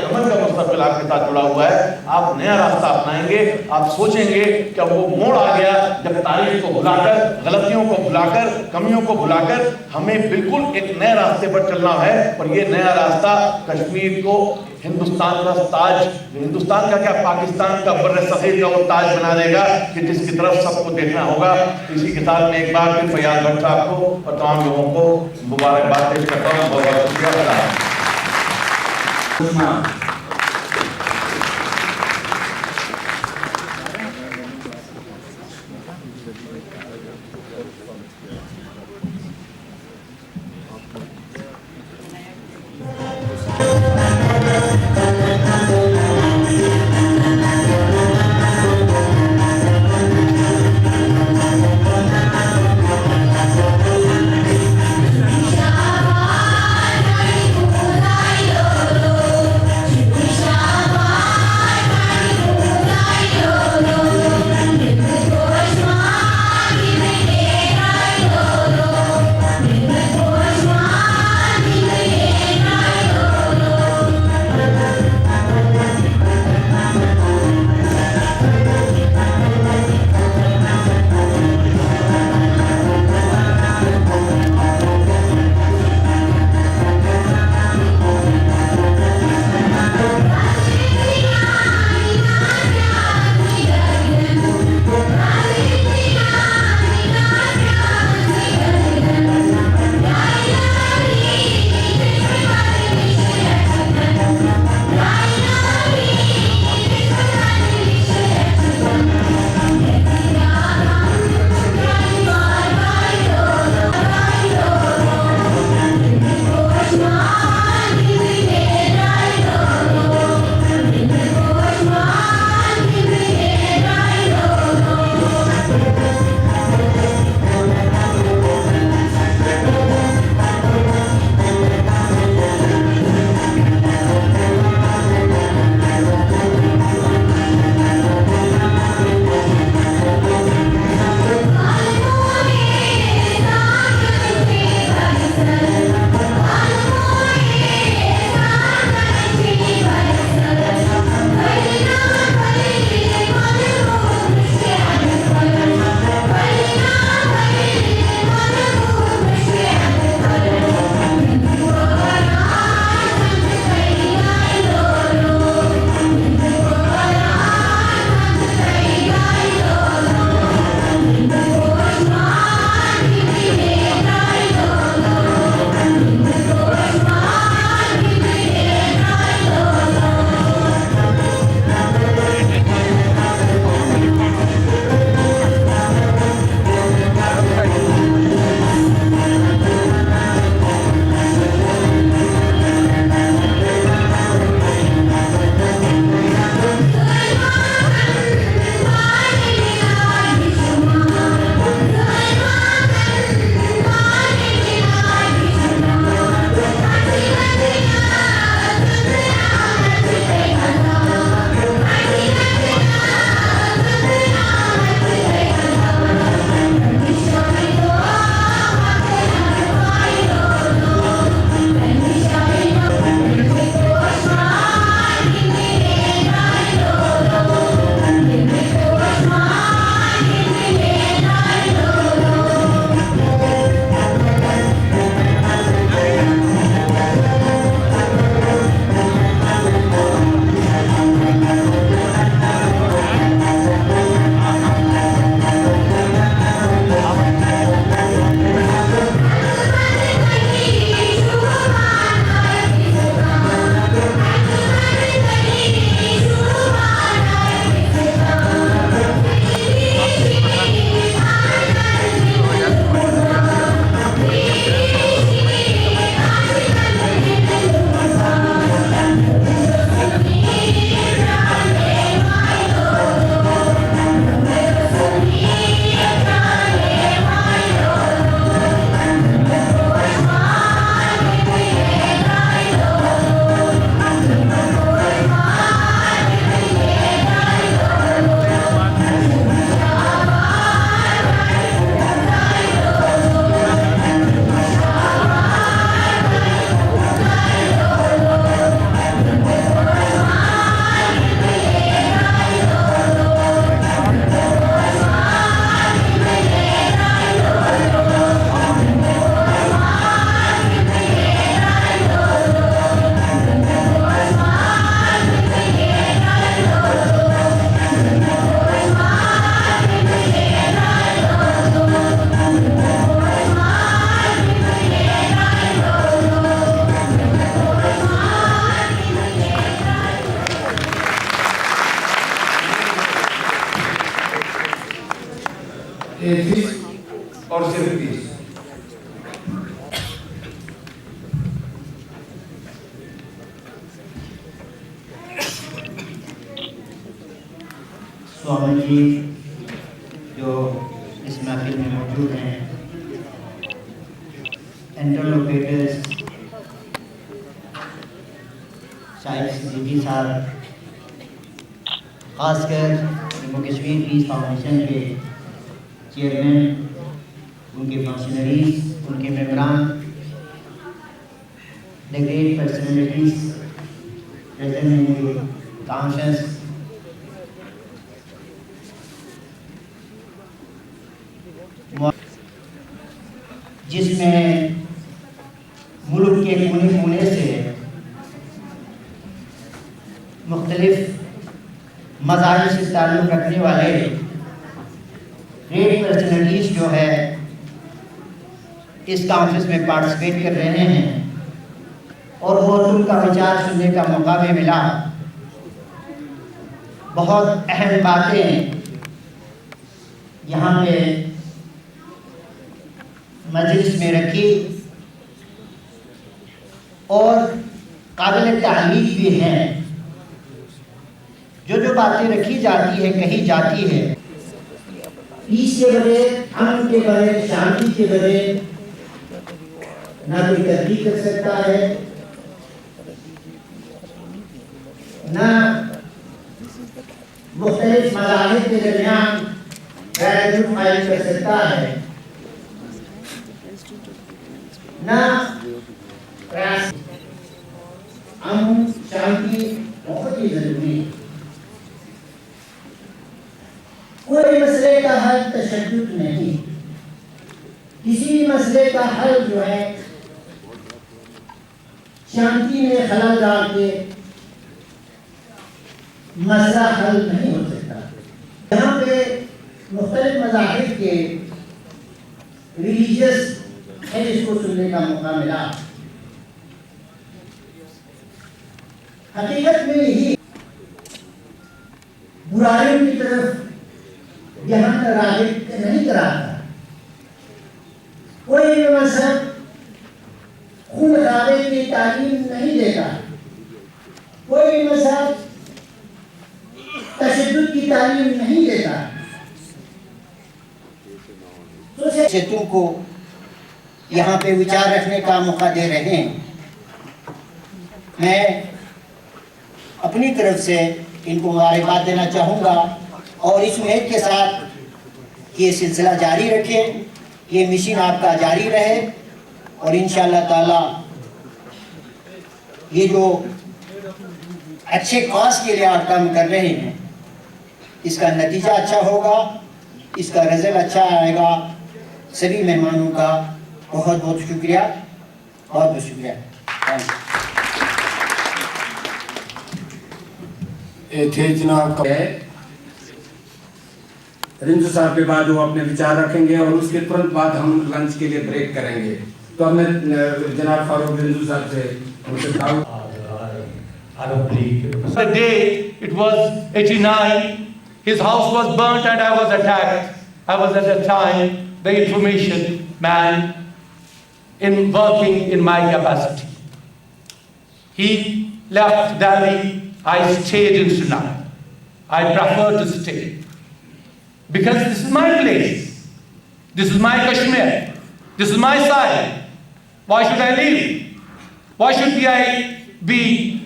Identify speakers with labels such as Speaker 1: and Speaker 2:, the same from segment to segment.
Speaker 1: Yemen का मुस्तकबिल आपके साथ जुड़ा हुआ है। आप नया रास्ता अपनाएंगे, आप सोचेंगे कि अब वो मोड़ आ गया जब तारीख को भुलाकर, गलतियों को भुलाकर, कमियों को भुलाकर हमें बिल्कुल एक नए रास्ते पर चलना है। और ये नया रास्ता कश्मीर को हिंदुस्तान का ताज, हिंदुस्तान का क्या, पाकिस्तान का बर्र सगीर का वो ताज बना देगा कि जिसकी तरफ सबको देखना होगा। इसी के साथ में एक बार फिर फैयाज भट्ट साहब को और तमाम लोगों को मुबारकबाद पेश करता हूँ। बहुत बहुत शुक्रिया।
Speaker 2: स्वामी जी जो इस महफिल में मौजूद हैं, इंटरलोकेटर्स शाहिद सिद्दीकी साहब, ख़ासकर जम्मू कश्मीर पीस फाउंडेशन के चेयरमैन, उनके फंक्शनरीज, उनके मेंबरान, the great personalities present in the conference, जिसमें मुल्क के कोने कोने से मुख्तलिफ मज़ाहिब से ताल्लुक़ रखने वाले ग्रेट पर्सनैलिटीज़ जो है इस कॉन्फ्रेंस में पार्टिसिपेट कर रहे हैं और वो उनका विचार सुनने का मौका भी मिला। बहुत अहम बातें यहाँ पे मजलिस में रखी और काबिल तारीफ भी हैं। जो बातें रखी जाती है, कही जाती है, पीस के बगैर, अमन के बगैर, शांति के बगैर ना कोई तरक्की कर सकता है, ना मुख्तलिफ मज़ाहिब के दरमियान बैलेंस कायम कर सकता है, ना अमन शांति बहुत ही जरूरी है। कोई मसले का हल तशद्दुद नहीं, किसी भी मसले का हल जो है शांति में खलल डाल के मसला हल नहीं हो सकता। यहाँ पे मुख्तलिफ मज़ाहिब के रिलीजियस है जिसको सुनने का मौका मिला। हकीकत में यही बुराइयों की तरफ ध्यान राग़िब नहीं कराता। कोई भी मज़हब खून खराबे की तालीम नहीं देता, कोई भी मज़हब तशद्दुद की तालीम नहीं देता। तो तुमको यहाँ पे विचार रखने का मौका दे रहे हैं। मैं अपनी तरफ से इनको मुबारकबाद देना चाहूँगा और इस उम्मीद के साथ कि ये सिलसिला जारी रखें, ये मिशन आपका जारी रहे और इंशाअल्लाह ताला ये जो अच्छे कॉज के लिए आप काम कर रहे हैं इसका नतीजा अच्छा होगा, इसका रिजल्ट अच्छा आएगा। सभी मेहमानों का बहुत बहुत शुक्रिया, बहुत बहुत शुक्रिया।
Speaker 3: थे जनाब रिंजू साहब के बाद वो अपने विचार रखेंगे और उसके तुरंत बाद हम लंच के लिए ब्रेक करेंगे। तो अब मैं जनाब फारूक रिंजू साहब से उनसे
Speaker 1: The day it was 89, his house was burnt and I was attacked. I was at the time the information man in working in my capacity. He left Delhi, I stayed in Srinagar. I prefer to stay. Because this is my place. This is my Kashmir. This is my side. Why should I leave? Why should I be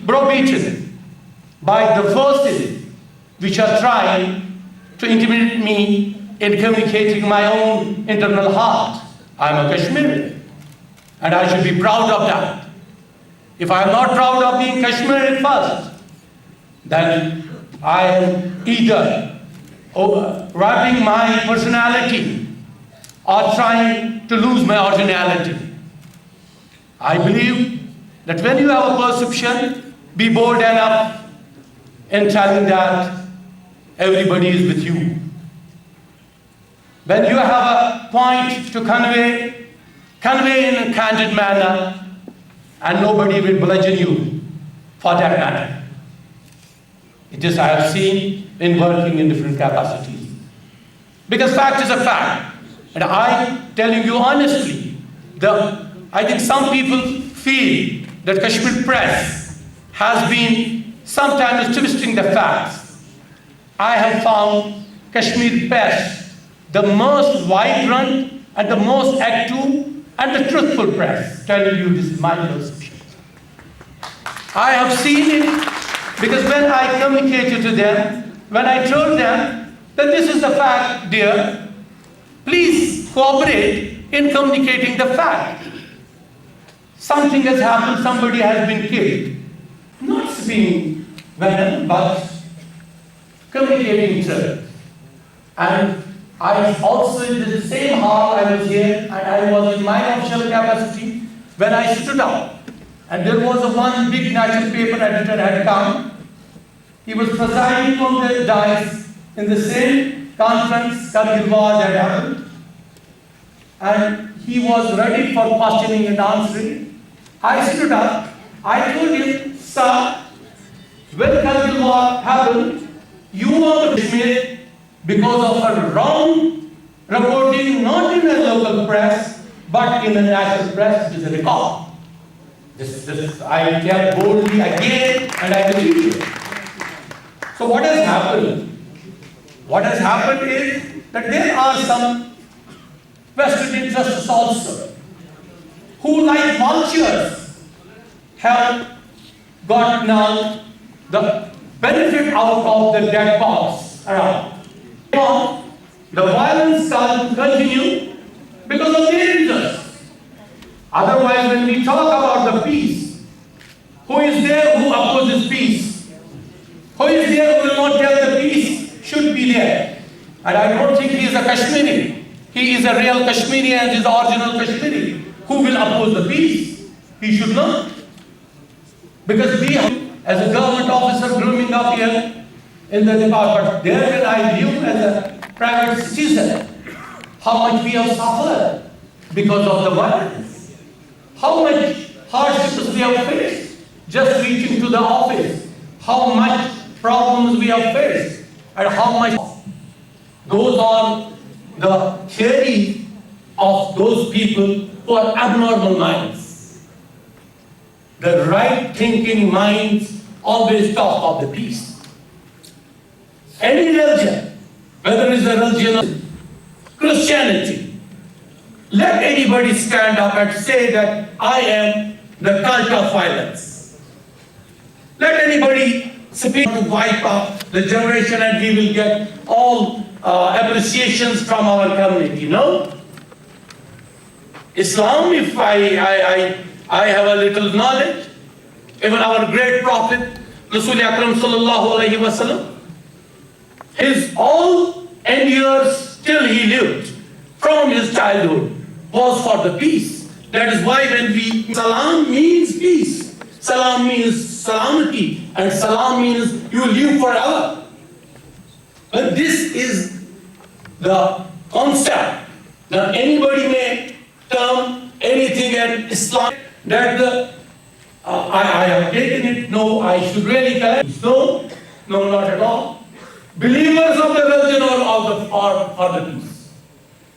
Speaker 1: browbeaten by the forces which are trying to intimidate me in communicating my own internal heart? I am a Kashmiri and I should be proud of that. If I am not proud of being Kashmiri first, then I am either wrapping my personality or trying to lose my originality. I believe that when you have a perception, be bold enough in telling that everybody is with you. When you have a point to convey in a candid manner, and nobody will bludgeon you for that matter. It is I have seen in working in different capacities. Because fact is a fact. And I telling you honestly, I think some people feel that Kashmir press has been sometimes twisting the facts.
Speaker 4: I have found Kashmir press the most vibrant and the most active and the truthful press. Telling you this is my perception. I have seen it because when I communicated to them, when I told them that this is the fact, dear, please cooperate in communicating the fact. Something has happened, somebody has been killed. Not speaking venom, but communicating truth. And I also in the same hall I was here, and I was in my official capacity when I stood up. And there was one big national paper editor had come. He was presiding on the dais in the same conference Kargil war had happened. And he was ready for questioning and answering. I stood up. I told him, sir, when Kargil war happened, you were dismissed because of a wrong reporting, not in a local press, but in a national press, which is a record. This I tell boldly again, and I believe it. So what has happened? What has happened is that there are some vested interests also, who like vultures have got now the benefit out of the dead bodies around. The violence can continue because of their interests. Otherwise, when we talk about the peace, who is there who opposes peace? Who is there who will not tell the peace should be there? And I don't think he is a Kashmiri. He is a real Kashmiri and is the original Kashmiri. Who will oppose the peace? He should not. Because we, as a government officer growing up here in the department, there when I knew as a private citizen how much we have suffered because of the violence. How much hardships we have faced just reaching to the office. How much problems we have faced and how much goes on the theory of those people who are abnormal minds. The right thinking minds always talk of the peace. Any religion, whether it's a religion of Christianity, let anybody stand up and say that I am the cult of violence. Let anybody speak to wipe out the generation and we will get all appreciations from our community. No? Islam, if I have a little knowledge, even our great prophet, Rasul Akram sallallahu alayhi wa sallam, his all end years till he lived, from his childhood, was for the peace. That is why when we, salam means peace. Salam means salamity. And salam means you live forever. But this is the concept that anybody may term anything in Islam that I have taken it. No, I should really correct. No, not at all. Believers of the religion are for the peace.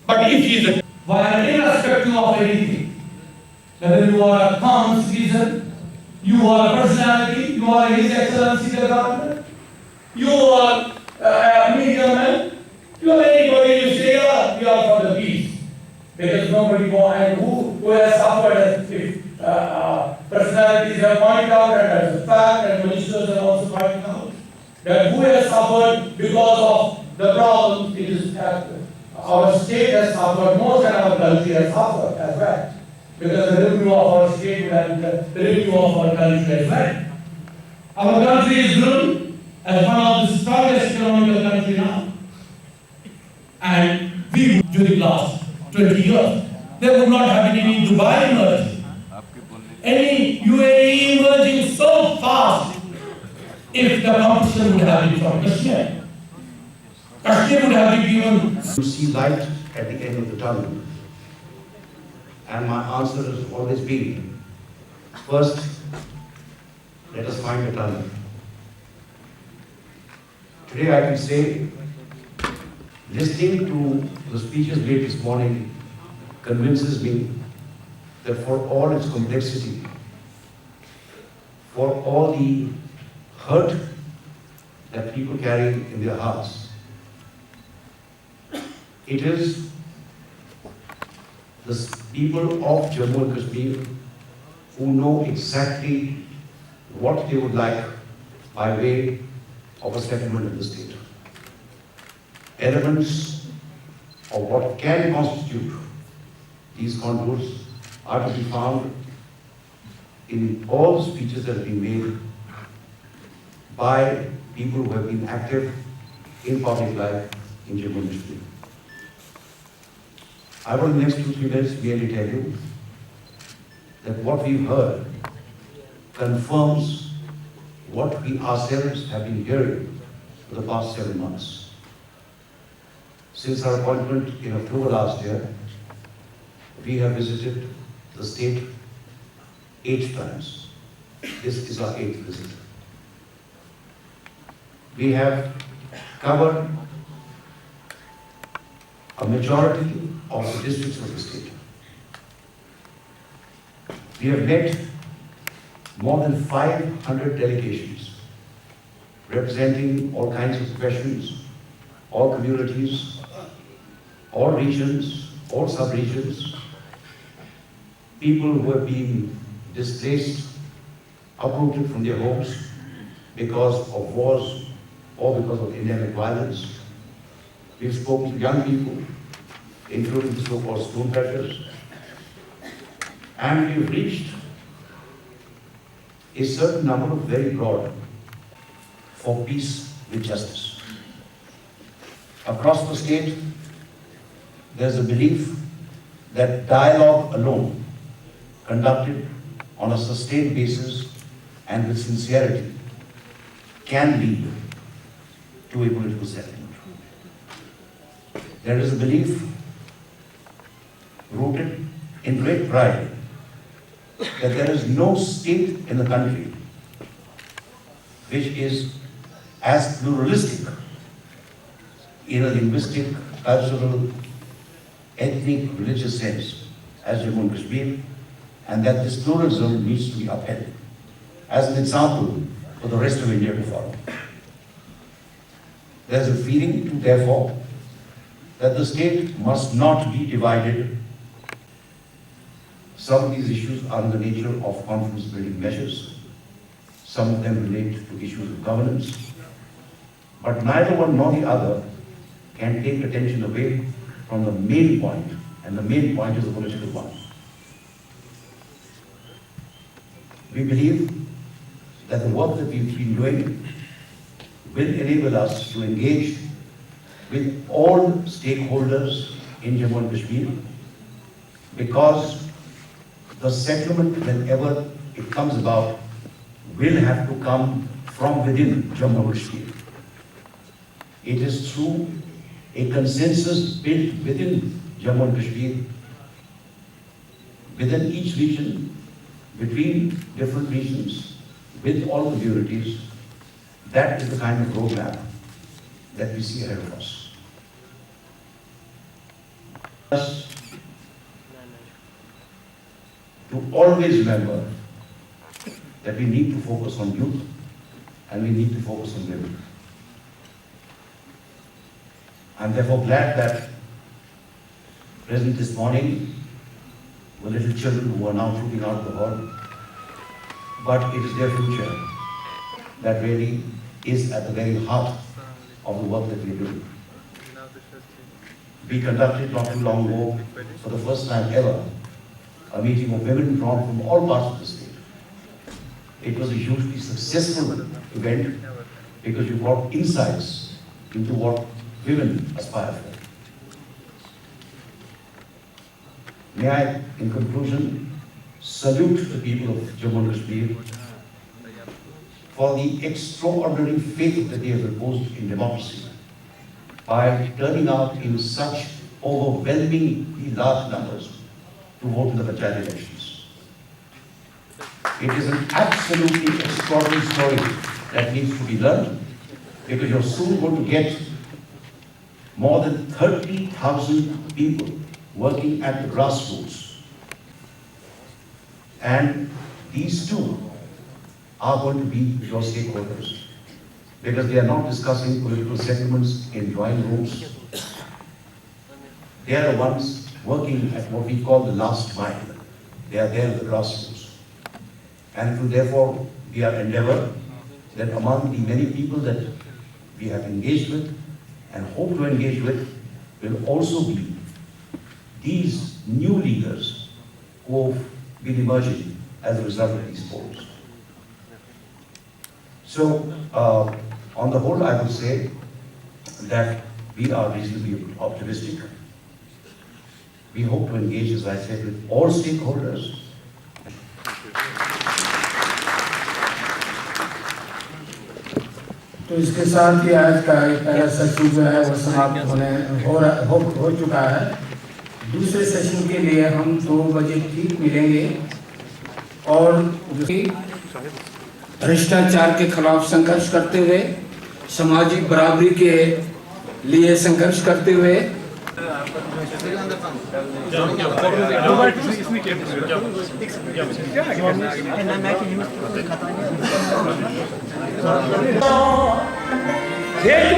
Speaker 4: But if he is a while irrespective of anything, whether you are a common citizen, you are a personality, you are His Excellency the Governor, you are a media man, you are anybody, you say, yeah, you are for the peace. Because nobody and who has suffered, if personalities have pointed out, and that's a fact, and ministers have also pointed out, that who has suffered because of the problem, it is our state has suffered, most and our country has suffered as well. Because the revenue of our state and the revenue of our country as well. Our country is grown as one of the strongest economical country now. And we, during last 20 years, there would not have been any Dubai emerging, any UAE emerging so fast if the competition would have been from Kashmir. Kashmir would have been given.
Speaker 5: You see light at the end of the tunnel. And my answer has always been, first, let us find the tunnel. Today I can say, listening to the speeches made this morning convinces me that for all its complexity, for all the hurt that people carry in their hearts. It is the people of Jammu and Kashmir who know exactly what they would like by way of a settlement in the state. Elements of what can constitute these contours are to be found in all the speeches that have been made by people who have been active in public life in Jammu and Kashmir. I will in the next 2-3 minutes merely tell you that what we've heard confirms what we ourselves have been hearing for the past 7 months. Since our appointment in October last year, we have visited the state 8 times. This is our 8th visit. We have covered a majority of the districts of the state. We have met more than 500 delegations representing all kinds of professions, all communities, all regions, all sub-regions, people who have been displaced, uprooted from their homes because of wars or because of endemic violence. We've spoken to young people, including the so-called Stonecutters, and we've reached a certain number of very broad for peace with justice. Across the state, there's a belief that dialogue alone, conducted on a sustained basis and with sincerity, can lead to a political settlement. There is a belief rooted in great pride that there is no state in the country which is as pluralistic in a linguistic, cultural, ethnic, religious sense as Jammu and Kashmir, and that this pluralism needs to be upheld as an example for the rest of India to follow. There is a feeling, too, therefore, that the state must not be divided. Some of these issues are in the nature of confidence-building measures. Some of them relate to issues of governance. But neither one nor the other can take attention away from the main point, and the main point is the political one. We believe that the work that we've been doing will enable us to engage with all stakeholders in Jammu and Kashmir, because the settlement, whenever it comes about, will have to come from within Jammu and Kashmir. It is through a consensus built within Jammu and Kashmir, within each region, between different regions, with all communities. That is the kind of roadmap that we see ahead of us. Us to always remember that we need to focus on youth and we need to focus on women. I'm therefore glad that present this morning were little children who are now trooping out of the hall, but it is their future that really is at the very heart of the work that we are doing. We conducted not too long ago, for the first time ever, a meeting of women drawn from all parts of the state. It was a hugely successful event because you brought insights into what women aspire for. May I, in conclusion, salute the people of Jammu and Kashmir for the extraordinary faith that they have reposed in democracy by turning out in such overwhelmingly large numbers to vote in the Panchayat elections. It is an absolutely extraordinary story that needs to be learned, because you're soon going to get more than 30,000 people working at the grassroots. And these too are going to be your stakeholders. because they are not discussing political sentiments in drawing rooms. They are the ones working at what we call the last mile. They are there at the grassroots. And it will therefore be our endeavor that among the many people that we have engaged with and hope to engage with will also be these new leaders who have been emerging as a result of these polls. So, on the whole, I would say that we are reasonably optimistic. We hope to engage, as I said, with all stakeholders.
Speaker 3: तो इसके साथ ही आज का पहला session जो है वो समाप्त हो चुका है। दूसरे सेशन के लिए हम 2 बजे ठीक मिलेंगे और भ्रष्टाचार के खिलाफ संघर्ष करते हुए, सामाजिक बराबरी के लिए संघर्ष करते हुए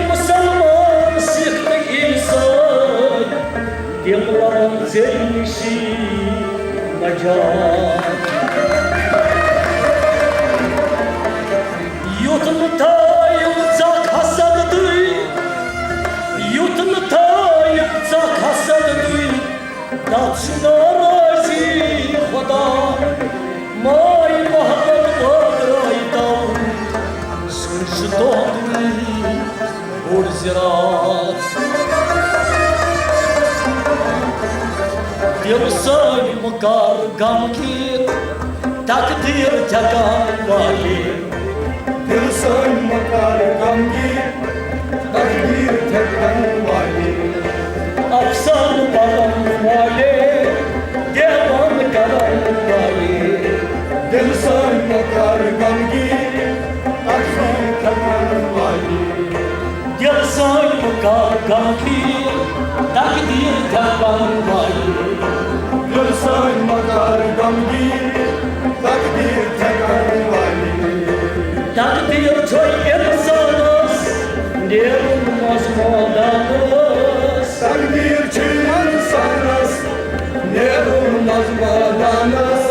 Speaker 6: मुसलमान सिख इंसान मकार गमगीन तकदीर जगान वाले दिल सन मकार गमगीन तकदीर जगान वाले अफसान बलम वाले देवान करम वाले दिल सन मकार गमगीन तकदीर जगान वाले दिल सन मकार गमगीन तकदीर जगान वाले Gülsen makar gamgir, takdir tekrar vali. Takdir çoy insanız, ne olmaz madanız. Takdir çoy insanız, ne olmaz madanız.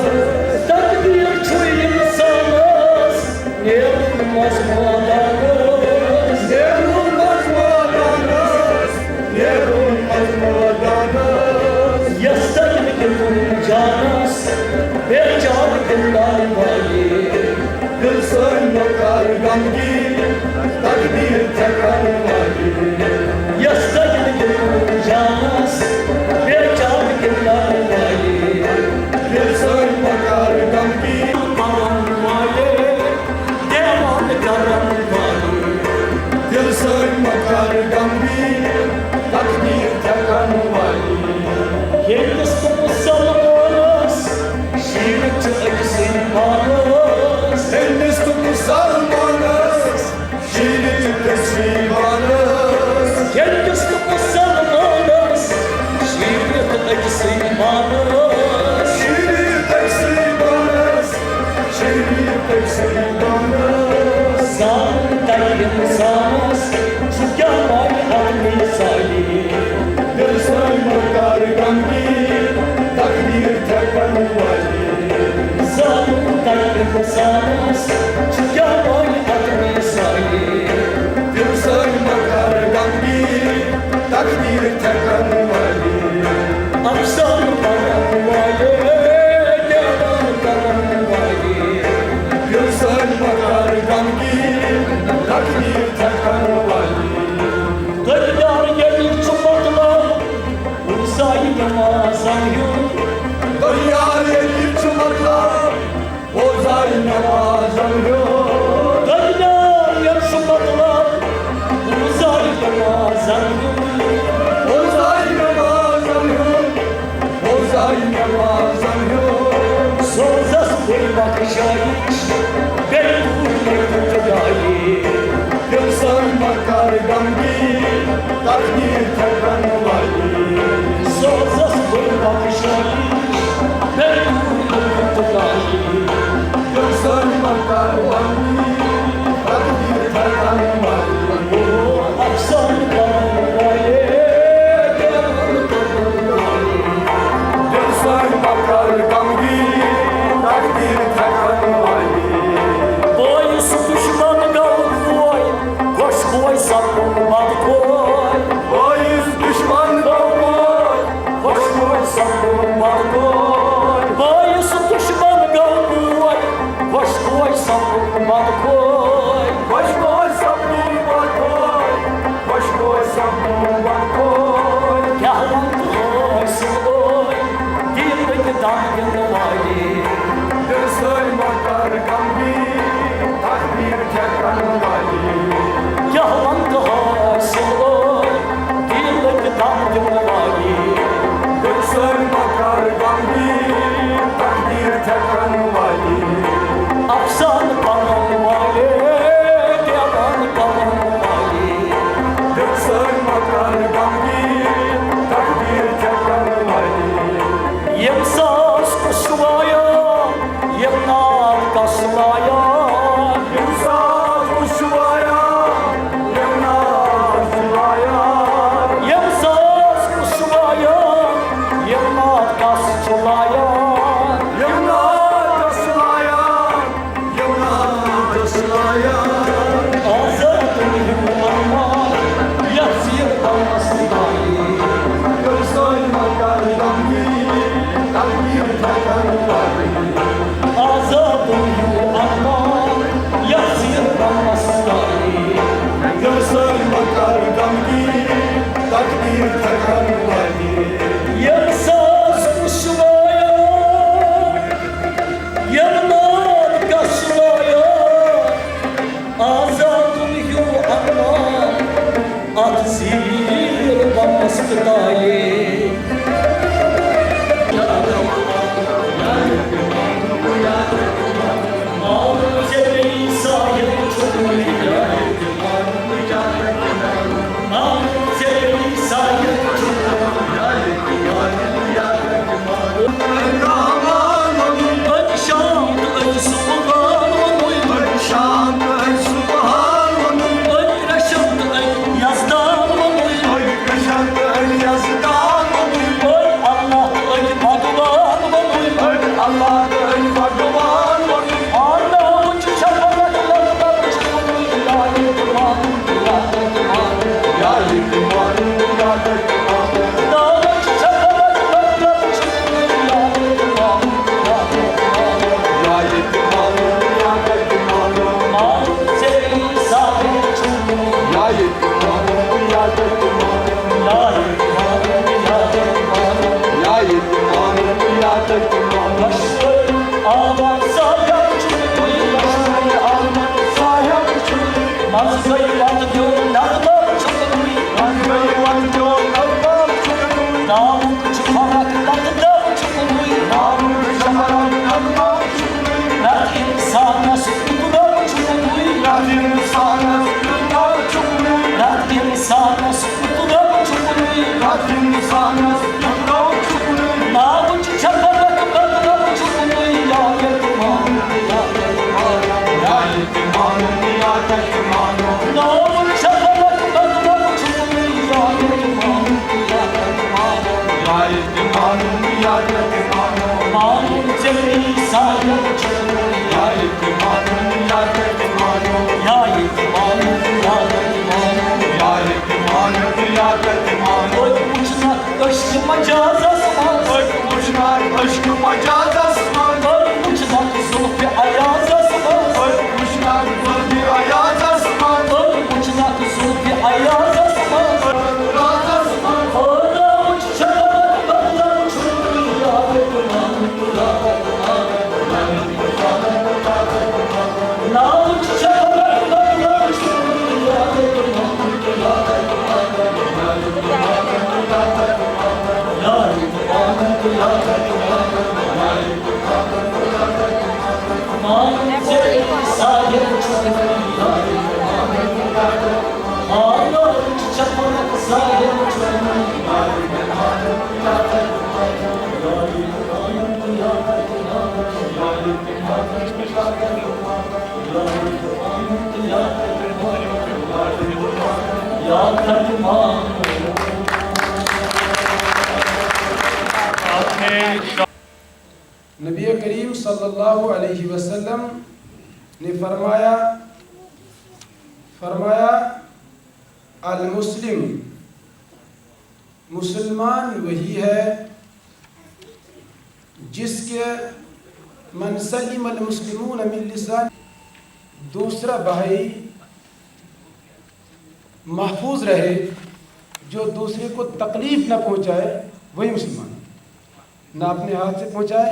Speaker 6: Takdir çoy insanız, ne olmaz madanız. Ne olmaz madanız, ne olmaz madanız. Janas, bejar dillar wali, gulsan makar gamgir, takdir tekrar wali. Yastajid janas, bejar dillar wali, gulsan makar gamgir, karam wali, devan karam wali. Gulsan makar gamgir, takdir tekrar wali. Hindustan Musalmanas, Şiiret Müslümanız. Hindustan Musalmanas, Şiiret Müslümanız. Hindustan Musalmanas, Şiiret Müslümanız. Şiiret Müslümanız, Şiiret Müslümanız. Zalım dayım sanız, Çıkamal al-misali. Gülsen makar gamgir, takdir tekrar vali. Zalim dayım sanız, çıkamal al-misali. Gülsen makar gamgir, takdir tekrar vali. Afsan karam vali, devan karam vali. Gülsen makar gamgir, takdir tekrar vali. Gırdar gelir çıplaklar, uzay namazan yok. Gırdar gelir çıplaklar, uzay namazan yok. Gırdar gelir çıplaklar, uzay namazan yok. Uzay namazan yok, uzay namazan yok. Sozas bir bakışayış, ben kurmayı tutayım. Gülsen makar gamgir, takdir tekrar vali. Sozas bir bakışayış, ben kurmayı tutayım. Gülsen makar gamgir, takdir tekrar vali. Azadum yu amma at zil bamastali
Speaker 3: नबी करीम सल्लल्लाहु अलैहि वसल्लम ने फरमाया अल मुस्लिम मुसलमान वही है जिसके मन सलिम अल मुस्लिमून मिन लिसान, दूसरा भाई महफूज रहे, जो दूसरे को तकलीफ न पहुंचाए, वही मुसलमान है। ना अपने हाथ से पहुंचाए,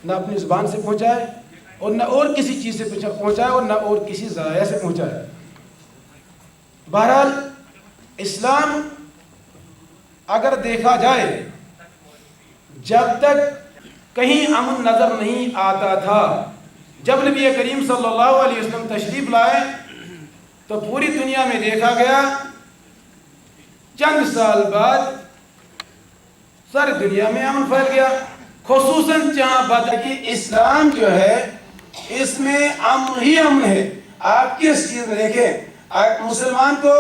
Speaker 3: ना अपनी ज़ुबान से पहुंचाए, और न और किसी चीज़ से पहुंचाए, और न और किसी ज़राया से पहुंचाए। बहरहाल इस्लाम अगर देखा जाए, जब तक कहीं अमन नज़र नहीं आता था, जब नबी करीम सल्लल्लाहु अलैहि वसल्लम तशरीफ़ लाए तो पूरी दुनिया में देखा गया, चंद साल बाद सारी दुनिया में अमन फैल गया। खुसूसन जहाँ बदर की इस्लाम जो है इसमें अमन ही अमन है। आप किस चीज़ में देखें, मुसलमान को